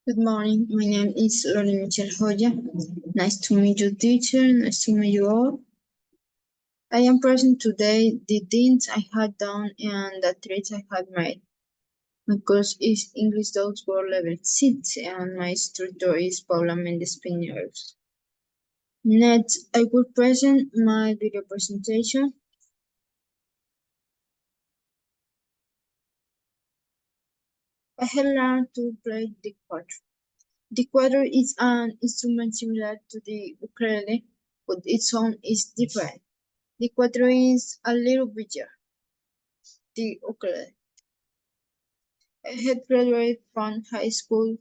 Good morning. My name is Lorena Michelle Joya. Nice to meet you, teacher. Nice to meet you all. I am present today the things I had done and the traits I had made. My course is English Dogs World Level 6 and my instructor is Paula Mendes Piñeros. Next, I will present my video presentation. I have learned to play the quadro. The quadro is an instrument similar to the ukulele, but its sound is different. The quadro is a little bigger. The ukulele. I had graduated from high school.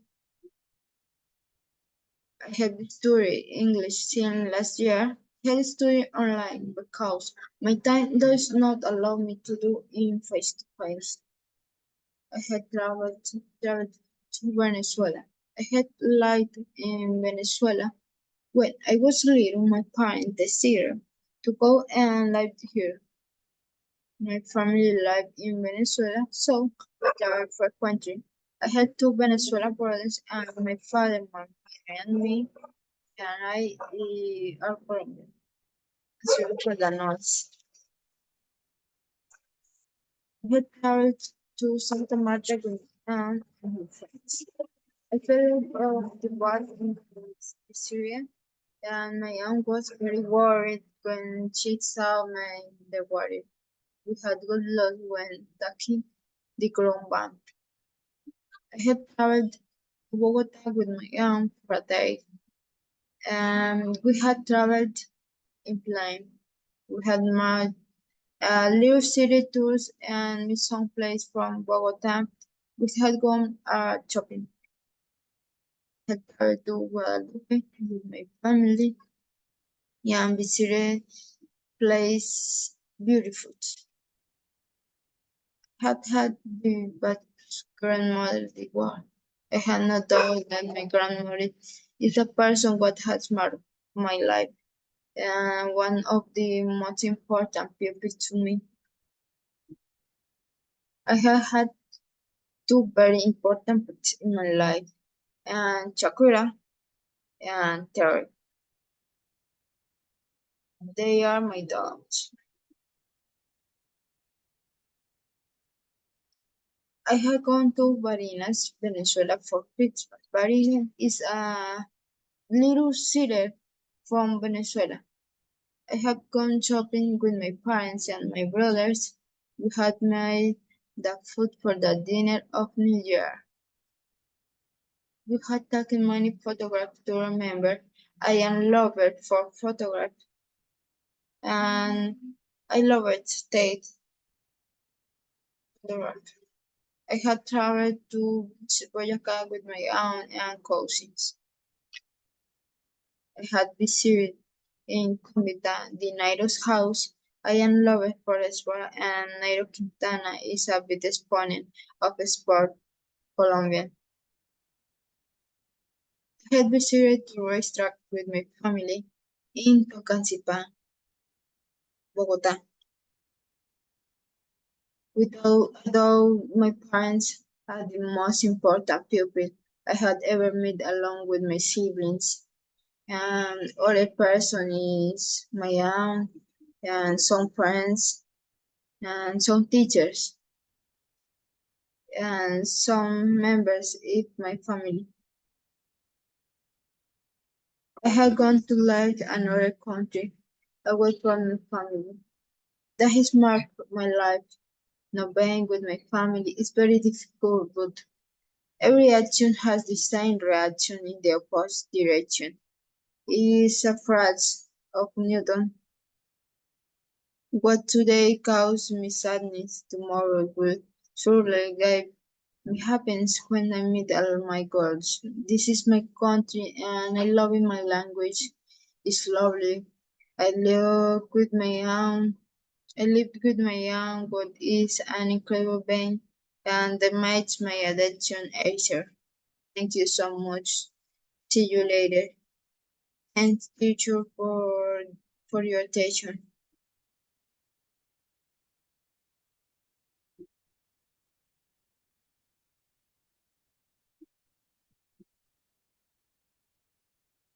I have studied English since last year. I had studied online because my time does not allow me to do in face-to-face. I had traveled to Venezuela. I had lived in Venezuela. When I was little, my parents decided to go and live here. My family lived in Venezuela, so I traveled frequently. I had two Venezuelan brothers, and my father, my mother, and me, and I are Colombian. Sorry for the noise. I had traveled to Santa Marta with and my friends. I fell off the bus in Syria, and my aunt was very worried when she saw me in the water. We had got lost when taking the ground bank. I had traveled to Bogota with my aunt for a day. We had traveled in plane. We had made little city tours and some place from Bogota. We had gone shopping. Had traveled to Guadalupe with my family and visited place beautiful. Had the but grandmother the war. I had no doubt that my grandmother is a person what has marked my life and one of the most important people to me. I have had two very important books in my life, and Shakira and Terry. They are my dogs. I have gone to Barinas, Venezuela for Christmas. Barinas is a little city from Venezuela. I have gone shopping with my parents and my brothers. We had made the food for the dinner of New Year. We had taken many photographs to remember. I am loved for photography and I love it state photography. I had traveled to Boyacá with my aunt and cousins. I had visited in Comita the Nairo's house. I am loved for sport and Nairo Quintana is a big exponent of sport Colombian. I had visited the racetrack with my family in Tocancipá, Bogotá. Though my parents are the most important people I had ever met along with my siblings. And other person is my aunt and some friends and some teachers and some members of my family. I had gone to live in another country away from my family. That has marked my life. Not being with my family is very difficult, but every action has the same reaction in the opposite direction. It is a phrase of Newton. What today causes me sadness, tomorrow will surely give me happiness when I meet all my goals. This is my country and I love it. My language is lovely. I live with my aunt. I lived with my aunt, what is an incredible being, and that makes my addiction easier. Thank you so much. See you later. Thanks, teacher, for your attention.